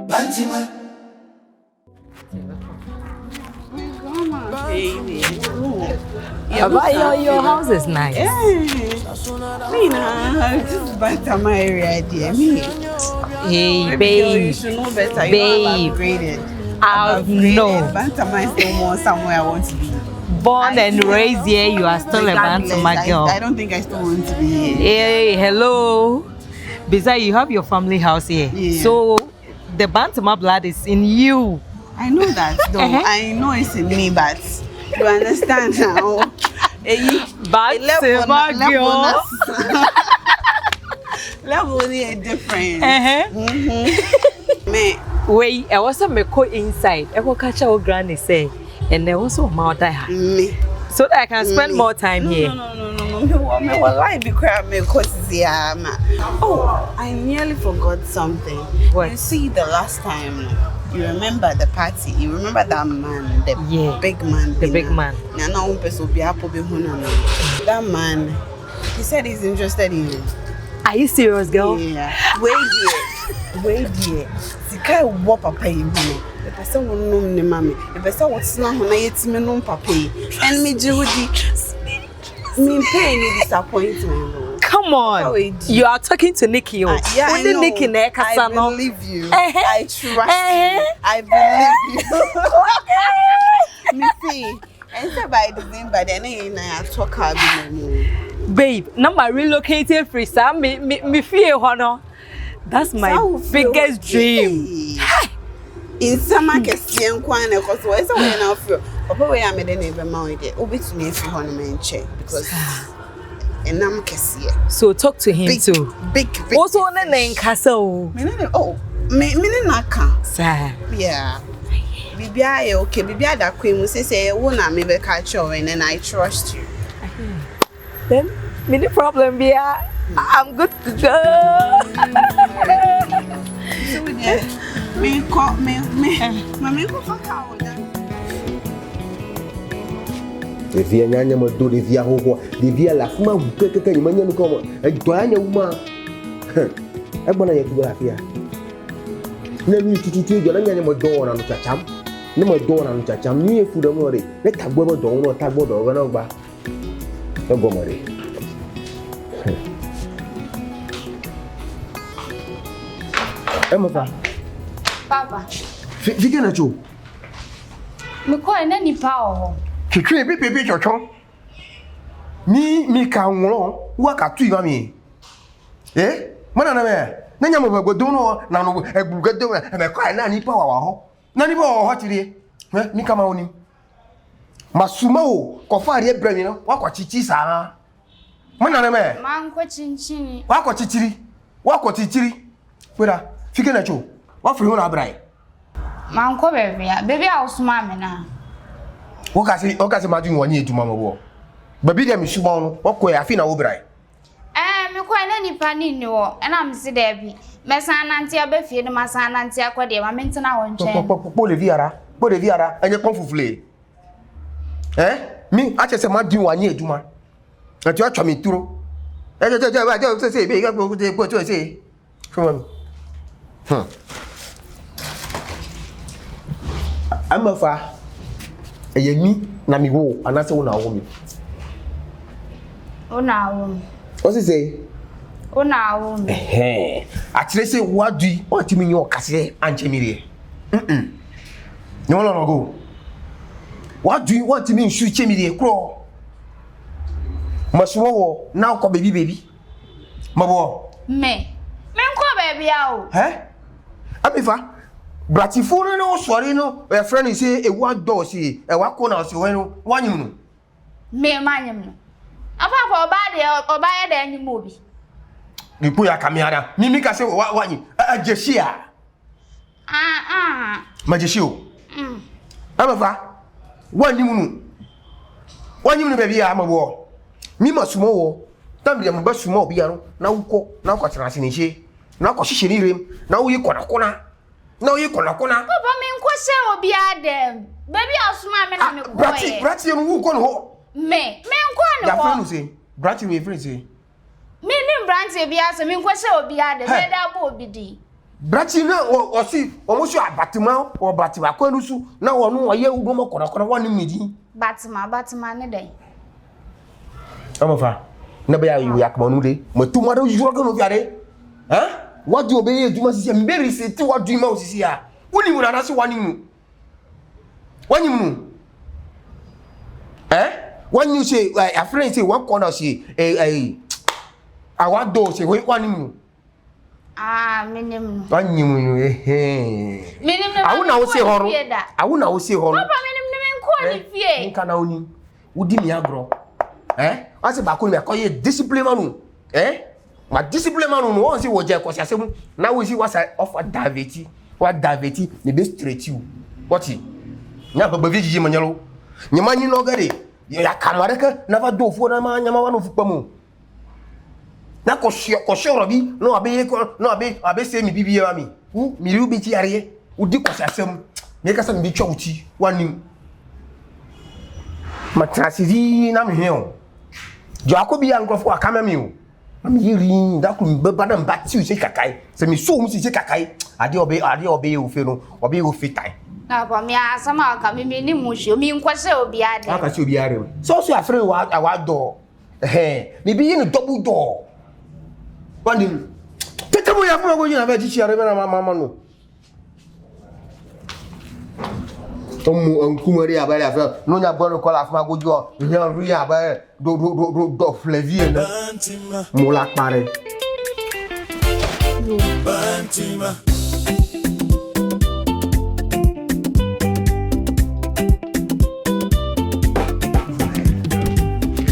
Bantama. Baby. Your house is nice. Yeah. This is Bantama area, dear. Hey, Babe. You should know better. Babe. You have upgraded. No. Bantama is no more somewhere I want to be. Born and raised here, you are still a Bantama girl. I don't think I still want to be here. Hey, hello. Besides, you have your family house here. Yeah. So, the Bantama blood is in you. I know that, though. I know it's in me, but you understand now. Bantama girl. Level is different. Me. Wait, I was a meko inside. I will catch our granny say, and there was a mouth I had. Me. So that I can spend more time here. No. Me will lie because me Oh, I nearly forgot something. What? You see, the last time you remember the party. You remember that man, the big man. The big man. That man, he said he's interested in you. Are you serious, girl? Yeah. Wait, dear. Sika wo papa yi hu. The person won no ne mama. The person what's na ho na yetime no papa yi. And me jihudi. Me pain ni disappointment. Come on. You are talking to Nikki. Yeah, I know. Nikki I believe you. I trust you. I believe you. Me see. And so by December, then I talk about babe, now my relocated free Sam me fear honor. That's my biggest dream. In summer Kesian Kwana, because where's the way now for Papa way I made a neighbor married it. Obi to me for honeymoon check because and I'm Kesia. So talk to him too. Big. Also on the name Castle. Oh, me naka. Sir. Yeah. Bibia okay, Bibia that queen say wona me be catch you and I trust you. Then many problem Bia. I'm good to go. So me call me go fuck out. Devia nyanya modo devia hoho devia la fuma keke nyanya nuko e doanya uma e bona yetu afia na mi tututu jo na nyanya modo na no chacham ni modo na no chacham ni efu do mo re le tagbo mo do no tagbo do na gba e go mo re e mo fa Papa fique na chu me ko ene ni pa o Kikwe bi chocho. Mi ka nworo wa ka tu mi. Mana na me. Na nya mo gbodo no na no egbugedo me kwa na ni pa wa ho. Na ni pa ho tiri. Mi ka ma oni. Masuma o ko fa re bra mi no wa kwa chichi sa. Mana na me. Man ko chinchin. Wa kwa chichiri. Wa kwa chichiri. Pera, fike na cho. Wa firi ho na brai. Man ko bebe a osuma me na. Okase ma dun woni eduma mo wo. Babi dem suba no, wokọ afi na wo brai. Me ko na nipa ni ni wo, na me se da bi. Me san nante abafie no ma san nante akode ma mentena wo nchen. Po le viara, enye konfufule. Mi ache se ma dun wani eduma. Ati atwa mi turo. Se be ga po to se. Come on. Amafa Yemi na mi wo anase wo na wo mi. O na wo. O si say? O na wo mi. Akire say wadui o ti mi yin okase anche mi re. No go. Wadui o ti mi nsu che mi re kro. Masuwo wo na ko baby. Mabo. Me nko baby a o. Amifa Bratifo no sorry no your friend is say e wa do si e wa ko na si we no wanyim no me manyim no afa oba ye da anyim obi ni po ya kamiara mi ka say wanyi ajeshia majeshio abafa wanyim no baby ya mabo mi masumo wo tambi am basumo obi ya no na wuko na ko tira ni she na ko hihye ni rem na wo yi kona no you kona. Papa me nko se obi adem. Baby asuma me na me ko Brati no wu ko no ho. Me nko no ho. Ya friend say, Brati me friend say. Meaning branch be as a mean question will be added. That will be D. Bratina or see almost your Batima or Batima Konusu. Now I know a year will go more one meeting. Batman, day. I'm a fa. Never you yakmonude. My tomorrow you are going to get it. Huh? What do you obey? You must see very say to what do you most see here? When you will ask one you. When you when you say like a friend say one corner say I want those say wait one you. Minimum. One you Minimum. I won't say horror. I won't say horror. Papa, minimum quality. Can only would me agro. I say back when I call you discipline man. My discipline man won't see what Jack was saying. Now we see what I offer Daviti. What Daviti may be straight you. What he? Never believe you, Manolo. Your money no get it. You are Camaraka, never do for a man, Yamawan of Pamu. Now, Koshorabi, no, I be say me BB. Who, me, you be Tiare, who do some make us some be chouty, one new. Matrassi, I'm here. Jacobi uncle for a cameo. I'm hearing that could be better than back to say Kakai. Send me so much say Kakai. I do obey you, Feno, or be with fit time. Now, for me, I somehow come in Nimush, you mean question will be added. How can you be a so a friend what a white door? Maybe in a double door. One thing. Take away a phone when you have a teacher, Mamma. Tom Kumaria by no, I'm going to call off my good job. You are by do Flavian Molak Mare. Bantama.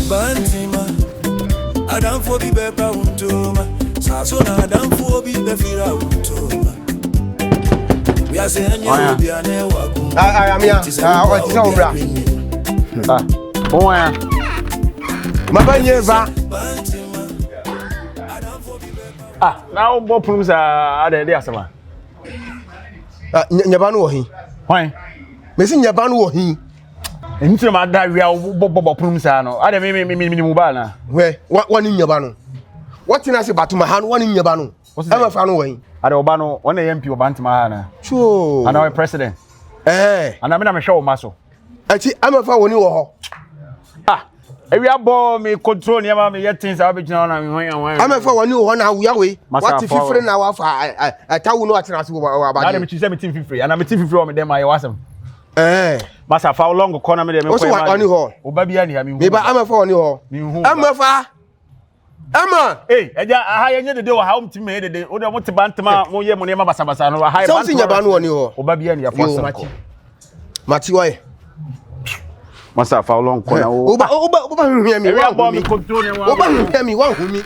Bantama. I don't for be better untoma. Sasona I don't for be befira untoma. We are saying you be an I am here. What is over? Mabanyeva. Now Bob Plums are there, Asama. Nyabanu he. Why? Messin Yabanu or he. And you my dad, we are Bob Plumsano. I don't mean Mubana. Where? What one in Yabanu? What in I say about to my hand, one in Yabanu? What's that? I'm a fan away. At Obano, one MP of Bantama. True. And our president. And I'm a show muscle. I'm a fan when you are. If you are born, me control near me, yet things I'll be down. I'm a fan when you are now. We what if you friend now? I tell you what I about it. I'm 1750, and I'm a TV from them. I was Massa foul long corner me. What's what on you? Oh, baby, I mean, maybe I'm a fan you. I'm a fan. Emma, hey, I hear the door home to me. They want to Bantama, more year, money, Mabasabasano. I something about one you. Oh, baby, and your first Matiway. Must have found long corner. Hear me, one who me.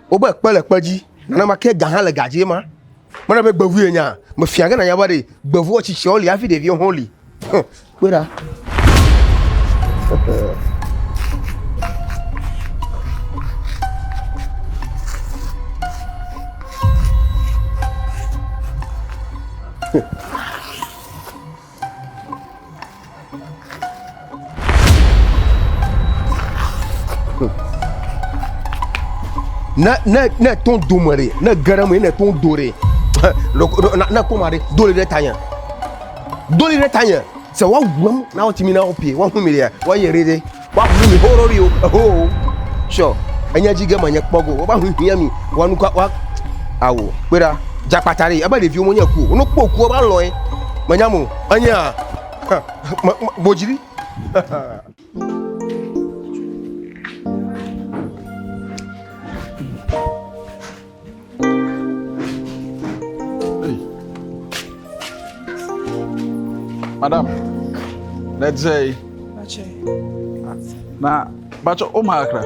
Oba Pele Paji, Namake Gahala Gajima. When I make Bavunia, Mafiagan, I have a Bavuchi surely after the holy. Where na ton domare na garame na ton dore na komare dole de tanya se wa wam na otimi na opie wa hu meria wa yerede wa hu mi horori o sure anya jiga manya kpogo wa hu hia mi wa nu wa awo pera jakpatare aba de vi omonya ku no kpoku ba lo e manya mo anya bojiri Madam, let's say, na bacho omakra.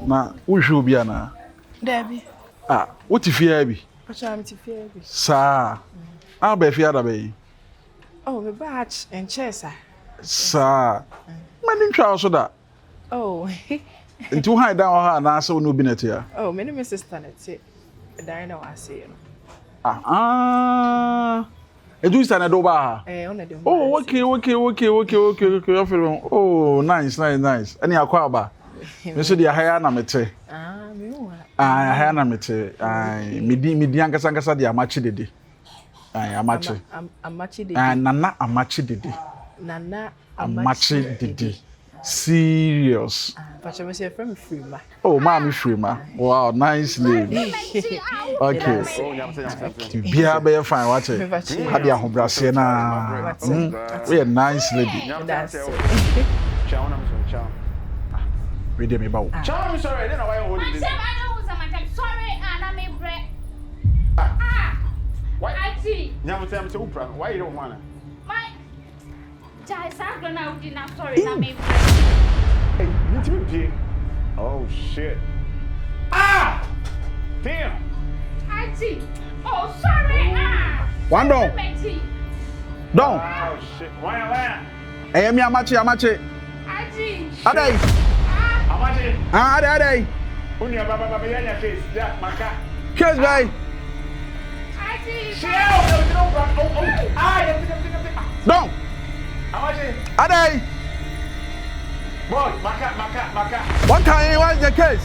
Na uju bia na. Debbie. What if you be? Bacho am tifie bi. Sa. Be fia da be. Oh, me batch and chesa. Sa. Mani twa so da. Oh. Nti wo hide down ha na so no bi net ya. Oh, me name is sister net. Dan na wa say no. Edu is na do ba. Oh, okay. Oh, nice. Any akwa ba. Me so dia haya na mete. Me wa. Haya na mete. Midi ankasa dia amachi dede. Amachi. Amachi dede. Nana amachi dede. Nana amachi dede. Serious. But you say from Freema. Oh, mommy Freema. Wow, nice name. Okay. Bia be fine, watch it. Happy a brasier na. We a nice lady. That's it. Read me about. Chow, I'm sorry. I don't know why you're holding this. I'm sorry, and I made bread. Why? I see. Why you don't want to? My child, I'm sorry, I made bread. Hey, you too big. Oh shit. Damn. I see. Oh, sorry. One down. Down. Oh shit. Why? Hey, me amachi. I see. Adai. Amachi. Adai. Unya baba yana face. Yeah, maka. Kiss guy. I see. Down. Amachi. Adai. Boy, maka. What time? What's the case?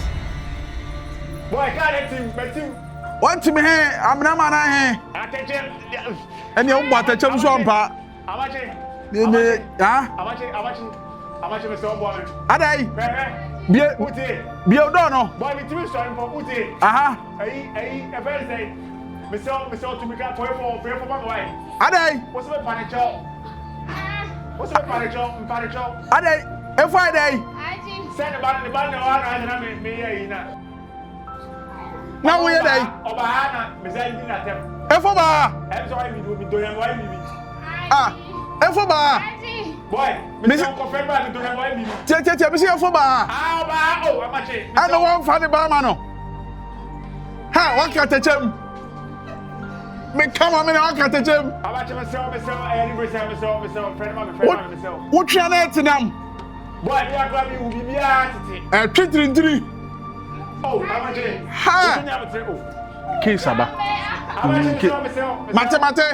Boy, got it team. What to me here? I'm not man here. Attention. And you want to tell me something? Amachi. Amachi, Mr. Boy. Adai. Be a dono. Boy, we two starting for Uti. Hey, a Wednesday. Mr. to make up for my wife. Adai. What's the panic job? Panic job? Adai. A Friday. Send about the band and me. Now we are day. Obahana, Miss Edina Tem. Efoba. I'm sorry, we will be doing why me. Efoba. Boy, Mr. Confirm by the doing why me. Tete, me see Efoba. Oh, Amachi. I don't want funny barman. Ha, what can I tell him? Me come on, me now can I tell him? Amachi, myself, friend of myself. What you are to them? Boy, we are going to be here. 333. Oh, Amachi. Ha. Kisaba. Mate.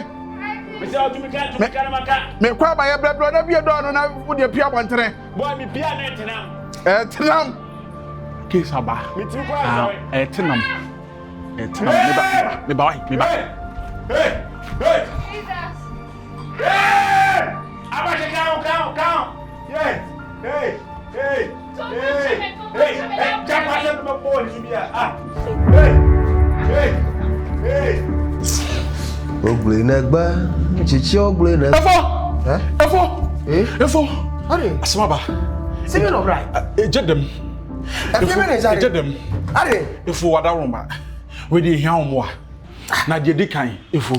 Me kwa ba ye brother bi do na wo de pia bontere. Boy, me pia na tenam. Tenam. Kisaba. Me tu kwa so. Tenam. Me ba. Hey. Jesus. Hey! Amachi, count. Yeah. Hey. Jump out my phone, Hey. Ogle nagba, chichi ogle na. Efo. Ari. Asmaba. Say me no right. Ejedem. Ejedem. Ari. Efo wadaroma. We dey hia omo a. Na de dikan efo.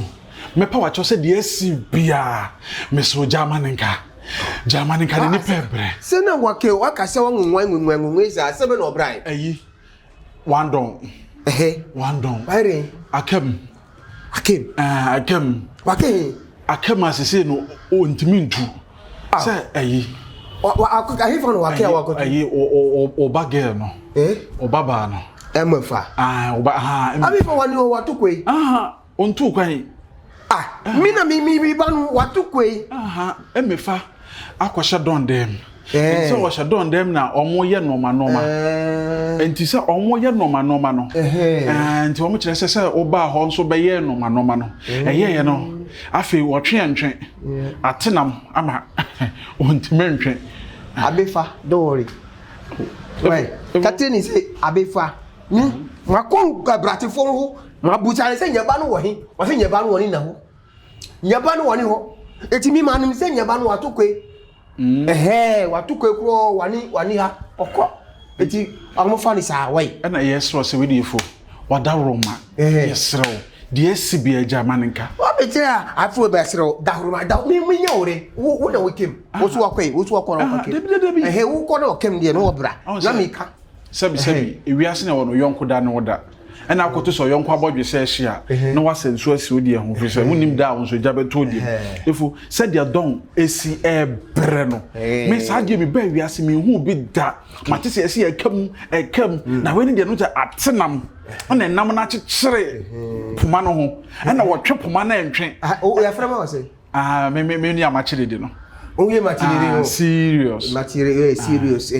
Me pa wa cho se de asi bia. Me so Germaninka ni pebre. Say na waka se wanwanwanwanwan isa se me no right. Ayi. One don. One don. Ari. Akem. Wake. Akem asese no o ntimi ntu. Say ayi. Ahi for no wake wakoto. Ayi o bagel no. O baba no. Emefa. Oba Abi for wani o watukwe. Ontu kwan. Mina mi banu watukwe. Emefa akwasha don dem. So washa don dem na omo ye normal. Enti se omo ye normal no. Enti omo kire se oba ho nso be ye normal no. Ye no. Afi wo twe antwe. Atenam ama ontimentwe. Abefa, don't worry. Right. Kateni say abefa. Makon bratifo ho. Mabucha se nyaba no wo he. Wa se nyaba no woni na ho. Nyaba no woni ho. Eti mi manim se nyaba no watokwe. Watokwe kro wani ha. Okọ. Eti amofa ni sa wai. Na yesro se wedifo. Wadaroma. Yesro. Die sibi Germaninka. Wa bete a afro be sro daroma da mi nya ore. Wo na wekem. Wo so akoi na okem. Wo ko na okem de no obra. Na mi ka. Sebi ewiase na wono yonko da no da. ɛna akoto so yɔnko abɔdwe sɛ hia na wasenso asi odi ho fi sɛ wonim da wo so gyabe to di efo sɛ dia don esi ebre no me saadie me ba wiase me hu bi da mate sɛ esi ekam na we ni de no gya atenam ona nam na kyekyere poma no ho ɛna wɔtwe poma na entwe o ya frama wase me ni amachire de no Oye material serious material serious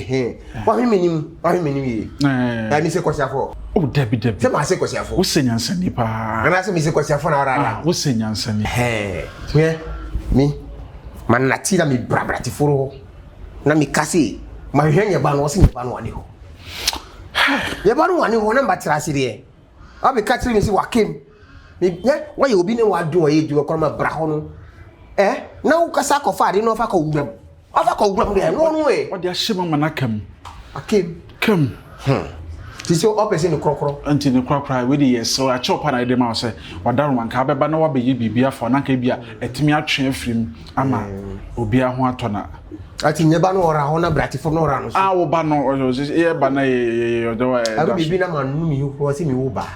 wa me menim ye na mi se kwasiafo o debi se ma se kwasiafo wo senyansani pa na se mi se kwasiafo na ora wo senyansani mi man na tira mi brabrati foro na mi kase ma hwenya ba no se mi ba no ane ho ye ba no ane ho na mbatira ase de abi ka tiri mi se wakem mi wa ye obi ne wa do ye du ko ma bra ho no na ukasa kofa ade no fa ka wuram de no o de ahyema manakam akem ti so opese ni krokro anti ni krokra we dey so a chopa na de ma say wadaro man ka beba na wa be bibia fo na ka bia etimi atwe afrim ama obi a ho atona ati nyeba no ora ho na bratifo no ora no so wo ba no e ba na e do wa aru bibi na manu mi ho si mi wo ba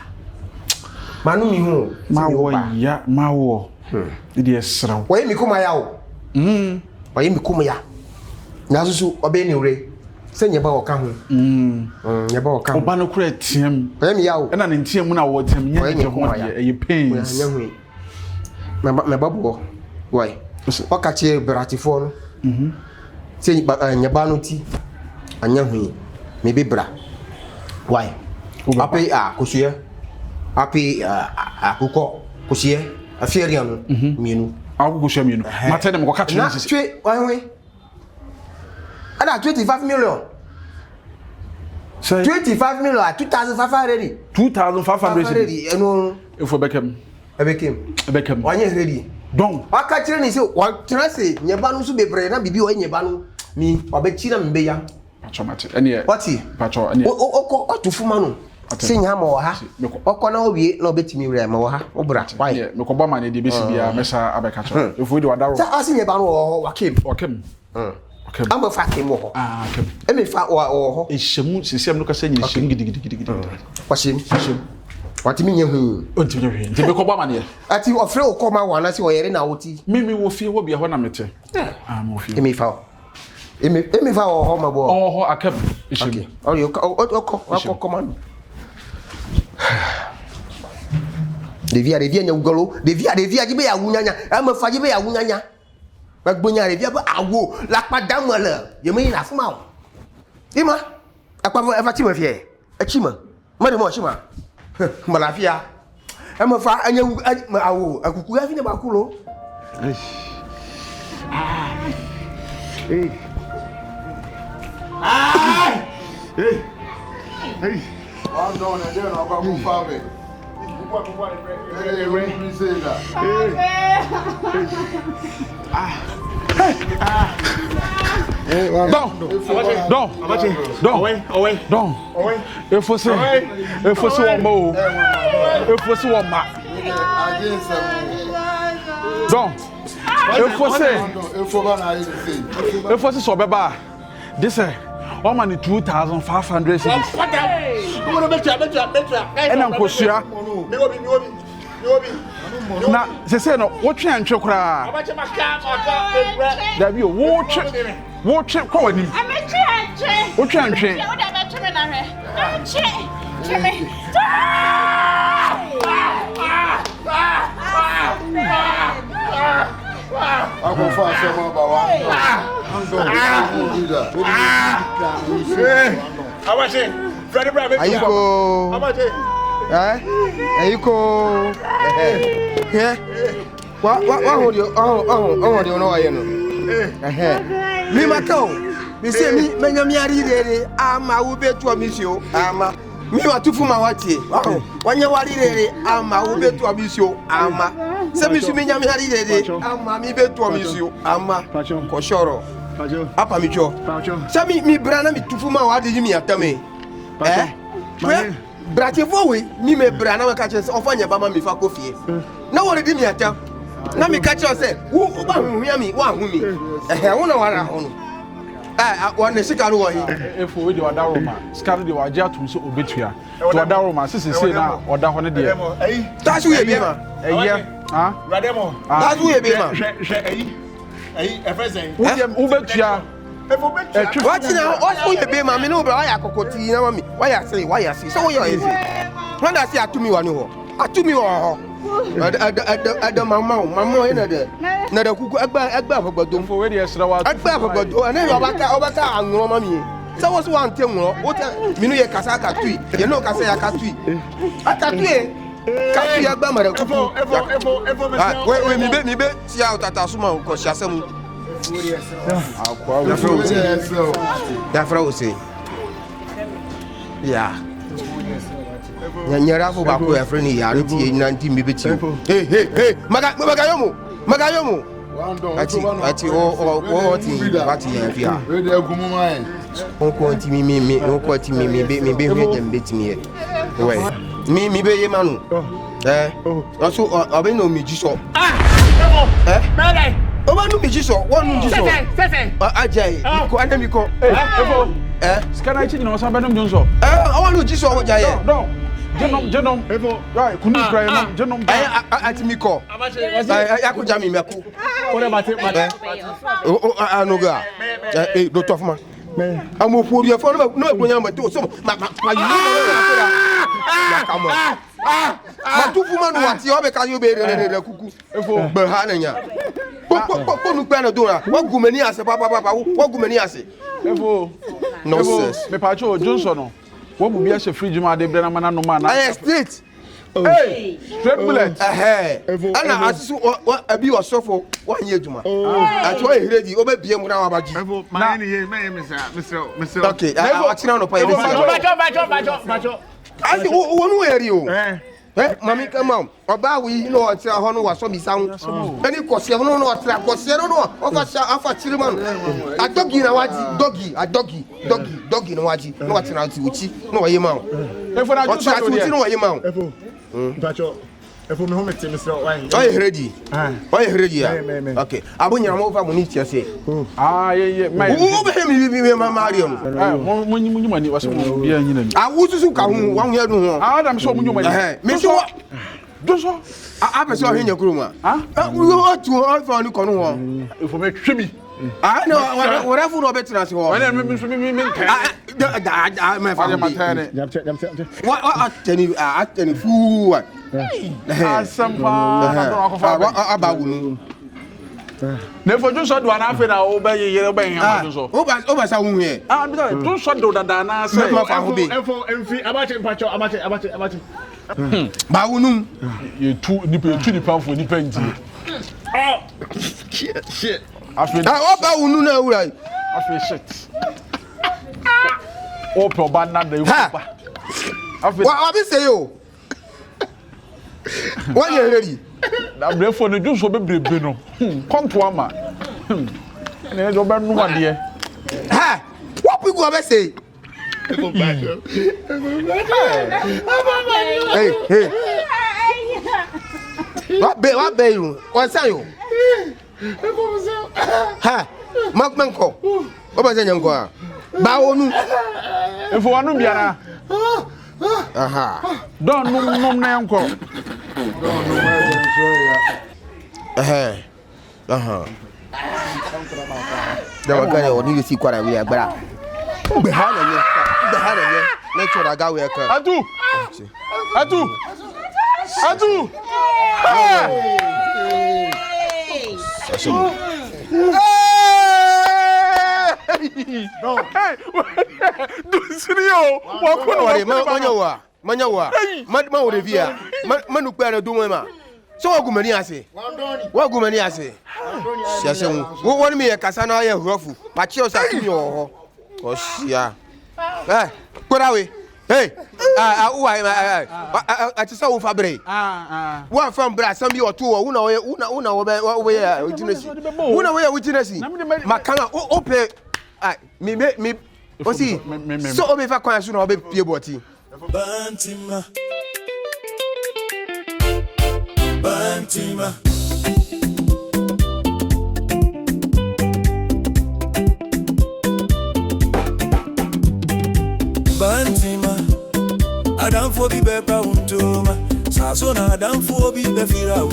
manu mi ho ma wo ya ma wo Idi esra. Oye mi kuma ya o. Oye mi kuma ya. Na susu obe ni ure. Se nyeba wo ka ho. Nyeba wo ka ho. Oba no kura tiam. Oye mi ya o. E na ntiam na wo tiam nye je ho ye pains. Nya hu. Me babo. Why? O ka che bratifo no. Se nyeba no ti. Anya hu. Me be bra. Why? Ape kosuye. Ape akukọ kosuye. Afieri anu mienu agugo hwe mienu mate dem ko ka twen sisi twe wanwe ada 25 million say 25 million 2500 ready eno efo bekem wanye ready don aka kire ni se wa tena se nyeba no so bebre na bibi o nyeba no mi obekira mbe ya achomate ene wati pacho ene oko otufuma no Senya mo ha. Okona owie na obetimi wura mo ha. Obra. Why? Me ko ba ma ne de besi bia mesa abeka cho. Efu de wadaro. Sa asinye ba no ho wakem. Okay. Amba fa kem ho. Okay. Emi fa ho. Ehemu sesem no ka senya ehemu gidigidi. Kwashim. Wati mi nye hu. Onti nye hu. Nti me ko ba ma ne. Ati ofre okoma wana si oyere na woti. Mimi wo fie wo bia ho na mete. Mo fie. Emi fa. Emi fa ho ma bo. Ho akam. Ehemu. Okay. Oko command. Devia nya ugolo devia jibe ya wunyanya ama fa jibe ya wunyanya bagbonya devia ba awo la padamala yemi na fuma o ima akwa fa ti ma fie achima mari mo achima malafia ama fa anya awo akuku ya fi ne ba kulo Hey. One down and then I'll go far away. One man 2,500 cities. And Uncle Sia. Now, they say no, what train chokra? There be a watch calling him. What train? I go fast some about one. How much it? Freddy Brabby. Ayiko. How much it? Ayiko. Yeah. What hold you? Oh, you know I know. Me makao. Me say me menyami ari rere ama wo betu amisio ama. Me watufu ma watie. Wanya wari rere ama wo betu amisio ama. Se mi su menyami ari rere ama mi betu amisio ama. Ko shoro. Apa mi jo. Se mi brana mi tufu ma wa de mi atame. Brate fowe mi me brana ma ka che ofanya ba ma mi fa kofie. Na wo de mi atam. Na mi ka che se wo ba hu mi wa hu mi. Wo na wara ho no. One is sick. I know if we do a daroma, scarred the wajatum so obetua. To a daroma, sister say now, or that one a day. That's who you be, man. Rademo. That's who you be, man. William Ubetia. What's now? What's who you be, man? Me know, but I cocotti, you know me. Why I say, so you are easy. When I say to me, one more. To me, at the mamma, another cook, Agba, but don't forward yesterday. Agba, and then Obata, and no mommy. So what's one thing? What Minuya Casaka tree? You know, Casaka tree. I can't do Kafi Agba, wait, me bet, see out at Asuma, because she has some. That's what I would say. Yeah. Nyarafu ba ko efre ni yare ti 90 me beti. Hey, magayomo. Ati o ti bati yan fi a. We dey gumu mai. On ko ti mi be hwe dem beti mi e. We. Mi be ye manu. Also obe no mi ji so. Mele. Oba no mi ji so, won no ji so. Ajai. Ko anemi ko. Scanner chicken or somebody Johnson. I want to ji so jaye. No. Jenom, right, couldn't cry, Jenom. At me call. I could jam me. What about it? I know, don't talk, man. I'm a fool. You're for no, but do so. Come on. Two women want you because you be the cuckoo. Behananya. What go many as a papa? What go many as it? No, me Pacho Johnson. What would be a fridge man? They bring a man no man. Straight. Hey, straight bullet. And I saw what a view of so for 1 year. I told you ready. Over PM without a budget. Mr. Okay, I watch on the pay. I think one way you. Mammy, come on. About we know what's a honor was so be sound. Any cost you know what track was you know. Of children. A doggy in a doggy, in a watch. No, what's an out which no, you mount. If I don't know, you mount. If you know, Mr. Wine, I ready. Why ready? Okay, I want your move. I will need to say. Yeah, my Marion. When you money was I would to come 1 year. I'm so many money. Miss what? I saw in your room. We want to all for a corner. If you make shimmy. I know whatever Robert as well. I my family. What any fool? Some about never do so do an affair obey your obeying. Over some here. Do so do that. I say, about it. Baunum, you two nipple for depends. Oh, shit. I feel right. I feel shit. Open banana. What I say you? What you ready? I'm ready for the juice of baby. No, come to Ama. There's no one here. Ha! What we go say? Hey. What be you? What's you? Ha! Makmanko. What was you go? Baonu. If one no biara. Aha. Don't no na unko. Dawa gane oni si kwara wi agbara. Behind you. Let's try to go here. Atu. No. Hey. Do studio. Manyawa. Madma Olivia. Manu Pera Dumema. So Gumani ase. What Gumani ase? Yes, who want me a Casana Rufu? Machos at you. Oh, yeah. Put away. Hey, I just saw Fabre. One from Brass, some you or two, una way, witness. Una way, witness. Macana, open. Me, what's he? So, if I can soon, I'll be Piaboti. Bantama. done for be the Vero.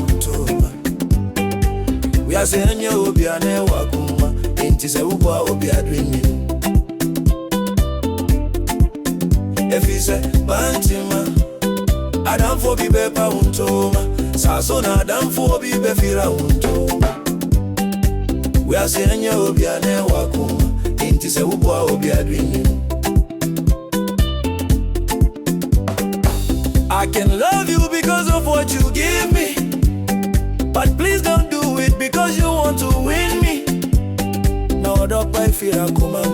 We are saying you will be an Ewakuma, it is a Uba will be a dreaming. If he said Bantama, I done for be Bepa Untoma, Sasona done for be Vero. We are saying you will be an Ewakuma, it is a Uba will be a dreaming. I can love you because of what you give me, but please don't do it because you want to win me. No, don't buy fear, come on.